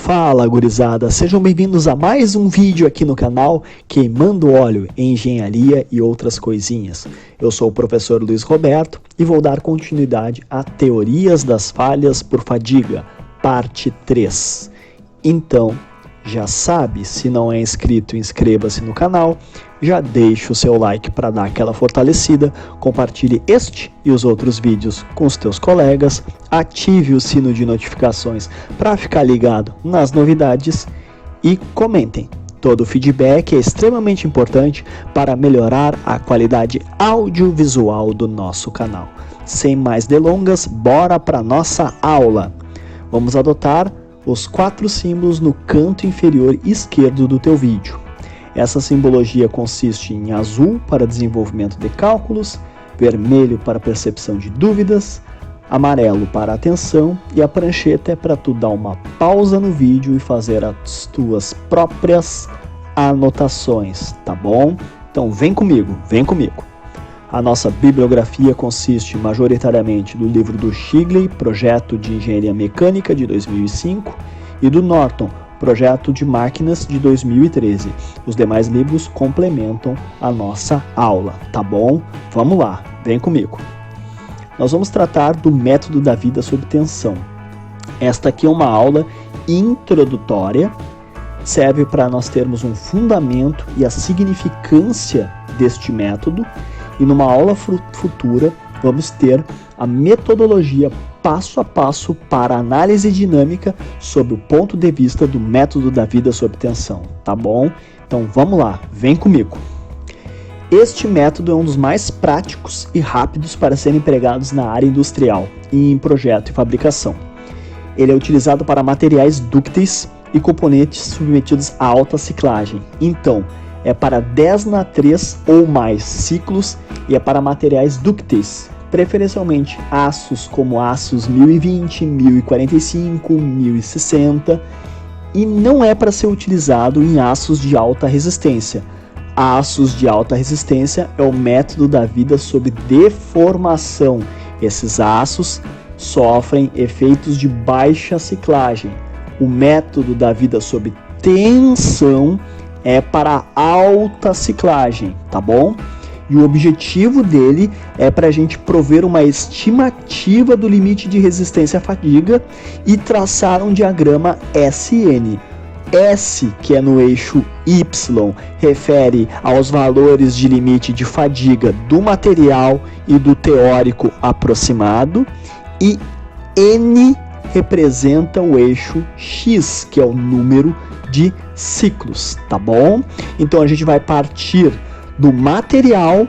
Fala, gurizada! Sejam bem-vindos a mais um vídeo aqui no canal Queimando Óleo em Engenharia e outras coisinhas. Eu sou o professor Luiz Roberto e vou dar continuidade a Teorias das Falhas por Fadiga, parte 3. Então, já sabe, se não é inscrito, inscreva-se no canal, já deixa o seu like para dar aquela fortalecida, compartilhe este e os outros vídeos com os teus colegas, ative o sino de notificações para ficar ligado nas novidades e comentem. Todo feedback é extremamente importante para melhorar a qualidade audiovisual do nosso canal. Sem mais delongas, bora para nossa aula. Vamos adotar os 4 símbolos no canto inferior esquerdo do teu vídeo. Essa simbologia consiste em azul para desenvolvimento de cálculos, vermelho para percepção de dúvidas, amarelo para atenção e a prancheta é para tu dar uma pausa no vídeo e fazer as tuas próprias anotações, tá bom? Então vem comigo, vem comigo. A nossa bibliografia consiste majoritariamente do livro do Shigley, Projeto de Engenharia Mecânica, de 2005, e do Norton, Projeto de Máquinas, de 2013. Os demais livros complementam a nossa aula, tá bom? Vamos lá, vem comigo. Nós vamos tratar do método da vida sob tensão. Esta aqui é uma aula introdutória, serve para nós termos um fundamento e a significância deste método. E numa aula futura, vamos ter a metodologia passo a passo para análise dinâmica sob o ponto de vista do método da vida sob tensão, tá bom? Então vamos lá, vem comigo. Este método é um dos mais práticos e rápidos para serem empregados na área industrial e em projeto e fabricação. Ele é utilizado para materiais dúcteis e componentes submetidos a alta ciclagem. Então, é para 10×3 ou mais ciclos e é para materiais dúcteis, preferencialmente aços como aços 1020, 1045, 1060, e não é para ser utilizado em aços de alta resistência. Aços de alta resistência é o método da vida sob deformação. Esses aços sofrem efeitos de baixa ciclagem. O método da vida sob tensão é para alta ciclagem, tá bom? E o objetivo dele é para a gente prover uma estimativa do limite de resistência à fadiga e traçar um diagrama SN. S, que é no eixo Y, refere aos valores de limite de fadiga do material e do teórico aproximado, e N representa o eixo X, que é o número de ciclos, tá bom? Então a gente vai partir do material,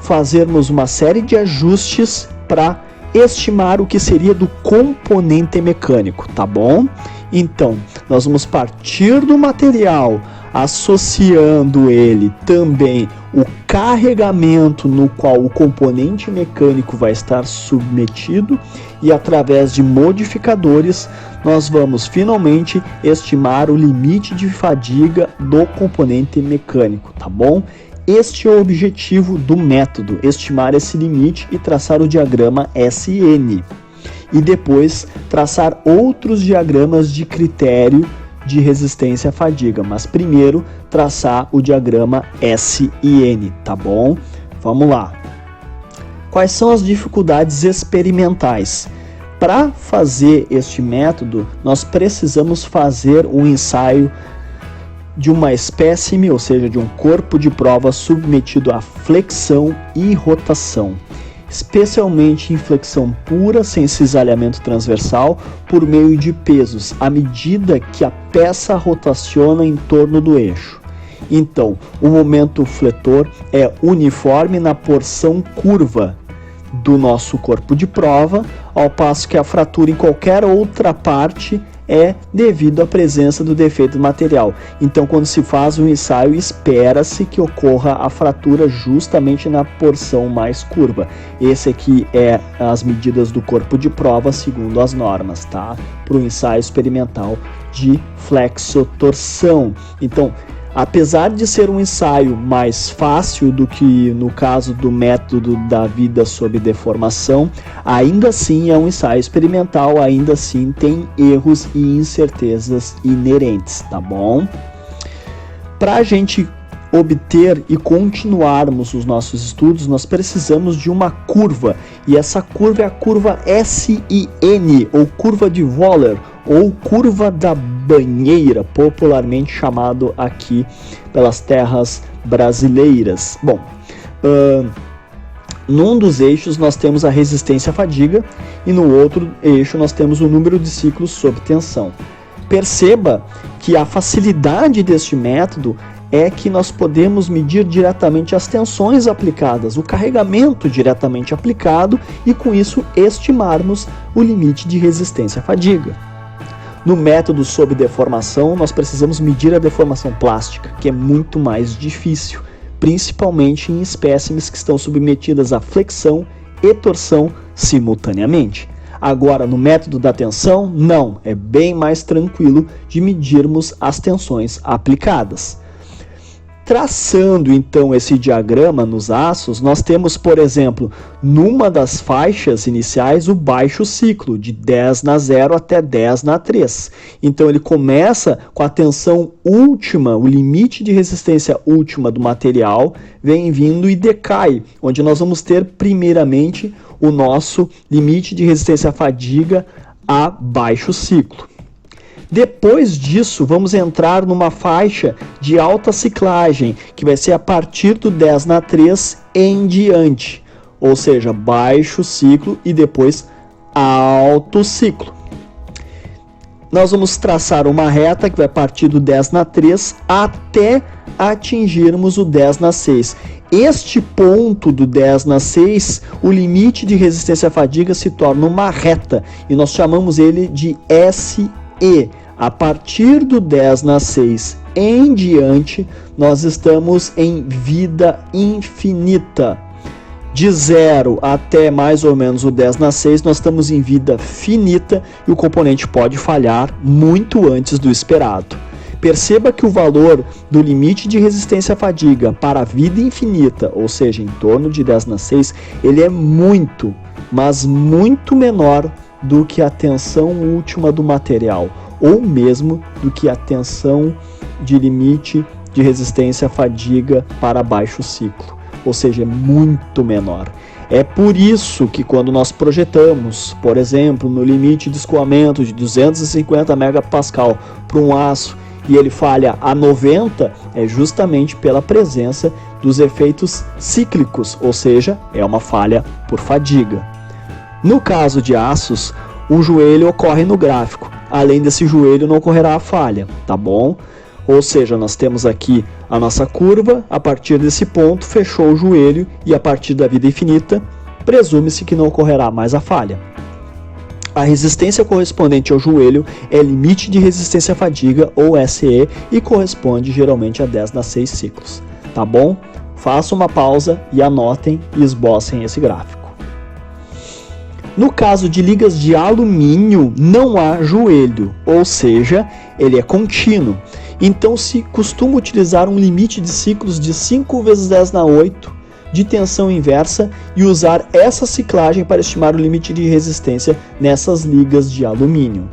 fazermos uma série de ajustes para estimar o que seria do componente mecânico, tá bom? Então, nós vamos partir do material, associando ele também o carregamento no qual o componente mecânico vai estar submetido, e através de modificadores nós vamos finalmente estimar o limite de fadiga do componente mecânico, tá bom? Este é o objetivo do método, estimar esse limite e traçar o diagrama SN. E depois traçar outros diagramas de critério de resistência à fadiga, mas primeiro traçar o diagrama SN, tá bom? Vamos lá. Quais são as dificuldades experimentais? Para fazer este método, nós precisamos fazer um ensaio de uma espécime, ou seja, de um corpo de prova submetido a flexão e rotação, especialmente em flexão pura, sem cisalhamento transversal, por meio de pesos, à medida que a peça rotaciona em torno do eixo. Então, o momento fletor é uniforme na porção curva do nosso corpo de prova, ao passo que a fratura em qualquer outra parte é devido à presença do defeito do material. Então, quando se faz um ensaio, espera-se que ocorra a fratura justamente na porção mais curva. Esse aqui é as medidas do corpo de prova segundo as normas, tá? Para o ensaio experimental de flexotorção. Então, Apesar de ser um ensaio mais fácil do que no caso do método da vida sob deformação, ainda assim é um ensaio experimental, ainda assim tem erros e incertezas inerentes, tá bom? Para a gente obter e continuarmos os nossos estudos, nós precisamos de uma curva, e essa curva é a curva SIN, ou curva de Wöhler, ou curva da banheira, popularmente chamado aqui pelas terras brasileiras. Bom, num dos eixos nós temos a resistência à fadiga, e no outro eixo nós temos o número de ciclos sob tensão. Perceba que a facilidade deste método é que nós podemos medir diretamente as tensões aplicadas, o carregamento diretamente aplicado, e com isso estimarmos o limite de resistência à fadiga. No método sob deformação, nós precisamos medir a deformação plástica, que é muito mais difícil, principalmente em espécimes que estão submetidas à flexão e torção simultaneamente. Agora, no método da tensão, não, é bem mais tranquilo de medirmos as tensões aplicadas. Traçando então esse diagrama nos aços, nós temos, por exemplo, numa das faixas iniciais o baixo ciclo, de 10 na 0 até 10 na 3. Então ele começa com a tensão última, o limite de resistência última do material, vem vindo e decai, onde nós vamos ter primeiramente o nosso limite de resistência à fadiga a baixo ciclo. Depois disso, vamos entrar numa faixa de alta ciclagem, que vai ser a partir do 10 na 3 em diante, ou seja, baixo ciclo e depois alto ciclo. Nós vamos traçar uma reta que vai partir do 10 na 3 até atingirmos o 10 na 6. Este ponto do 10 na 6, o limite de resistência à fadiga se torna uma reta, e nós chamamos ele de SE. A partir do 10 na 6 em diante, nós estamos em vida infinita. De 0 até mais ou menos o 10 na 6, nós estamos em vida finita e o componente pode falhar muito antes do esperado. Perceba que o valor do limite de resistência à fadiga para a vida infinita, ou seja, em torno de 10 na 6, ele é muito, mas muito menor do que a tensão última do material, ou mesmo do que a tensão de limite de resistência à fadiga para baixo ciclo, ou seja, é muito menor. É por isso que quando nós projetamos, por exemplo, no limite de escoamento de 250 megapascal para um aço e ele falha a 90, é justamente pela presença dos efeitos cíclicos, ou seja, é uma falha por fadiga. No caso de aços, um joelho ocorre no gráfico. Além desse joelho não ocorrerá a falha, tá bom? Ou seja, nós temos aqui a nossa curva, a partir desse ponto fechou o joelho e a partir da vida infinita presume-se que não ocorrerá mais a falha. A resistência correspondente ao joelho é limite de resistência à fadiga, ou SE, e corresponde geralmente a 10 na 6 ciclos, tá bom? Façam uma pausa e anotem e esbocem esse gráfico. No caso de ligas de alumínio, não há joelho, ou seja, ele é contínuo. Então se costuma utilizar um limite de ciclos de 5 vezes 10 na 8 de tensão inversa e usar essa ciclagem para estimar o limite de resistência nessas ligas de alumínio.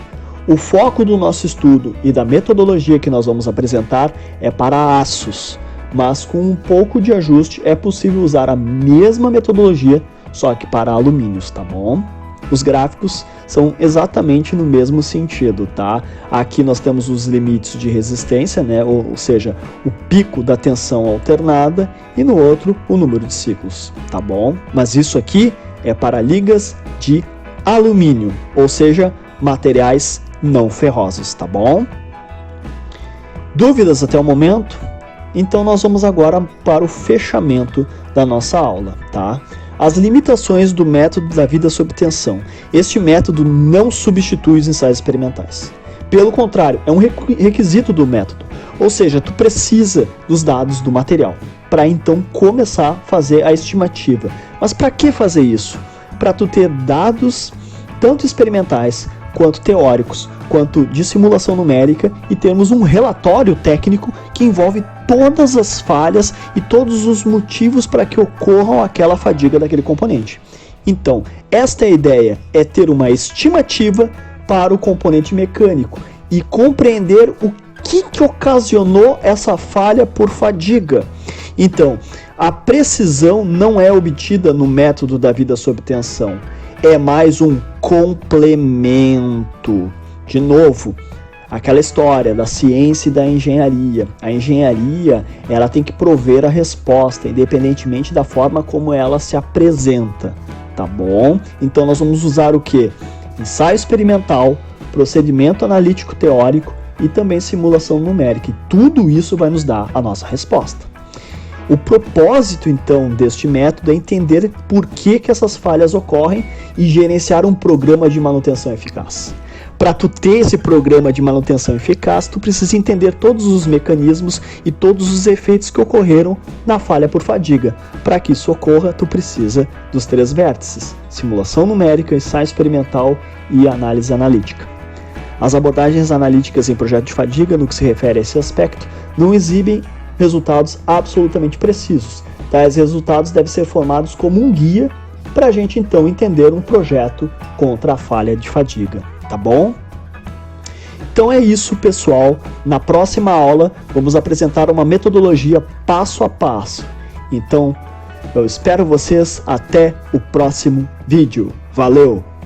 O foco do nosso estudo e da metodologia que nós vamos apresentar é para aços, mas com um pouco de ajuste é possível usar a mesma metodologia, só que para alumínios, tá bom? Os gráficos são exatamente no mesmo sentido, tá? Aqui nós temos os limites de resistência, né? Ou seja, o pico da tensão alternada, e no outro o número de ciclos, tá bom? Mas isso aqui é para ligas de alumínio, ou seja, materiais não ferrosos, tá bom? Dúvidas até o momento? Então nós vamos agora para o fechamento da nossa aula, tá? As limitações do método da vida sob tensão. Este método não substitui os ensaios experimentais. Pelo contrário, é um requisito do método. Ou seja, tu precisa dos dados do material para então começar a fazer a estimativa. Mas para que fazer isso? Para tu ter dados tanto experimentais quanto teóricos, quanto de simulação numérica, e termos um relatório técnico que envolve todas as falhas e todos os motivos para que ocorram aquela fadiga daquele componente. Então, esta é a ideia, é ter uma estimativa para o componente mecânico e compreender o que ocasionou essa falha por fadiga. Então, a precisão não é obtida no método da vida sob tensão, é mais um complemento. De novo, aquela história da ciência e da engenharia. A engenharia, ela tem que prover a resposta, independentemente da forma como ela se apresenta, tá bom? Então nós vamos usar o quê? Ensaio experimental, procedimento analítico teórico e também simulação numérica. E tudo isso vai nos dar a nossa resposta. O propósito, então, deste método é entender por que essas falhas ocorrem e gerenciar um programa de manutenção eficaz. Para tu ter esse programa de manutenção eficaz, tu precisa entender todos os mecanismos e todos os efeitos que ocorreram na falha por fadiga. Para que isso ocorra, tu precisa dos 3 vértices: simulação numérica, ensaio experimental e análise analítica. As abordagens analíticas em projeto de fadiga, no que se refere a esse aspecto, não exibem resultados absolutamente precisos. Tais resultados devem ser formados como um guia para a gente então entender um projeto contra a falha de fadiga. Tá bom? Então é isso, pessoal. Na próxima aula vamos apresentar uma metodologia passo a passo. Então eu espero vocês até o próximo vídeo. Valeu!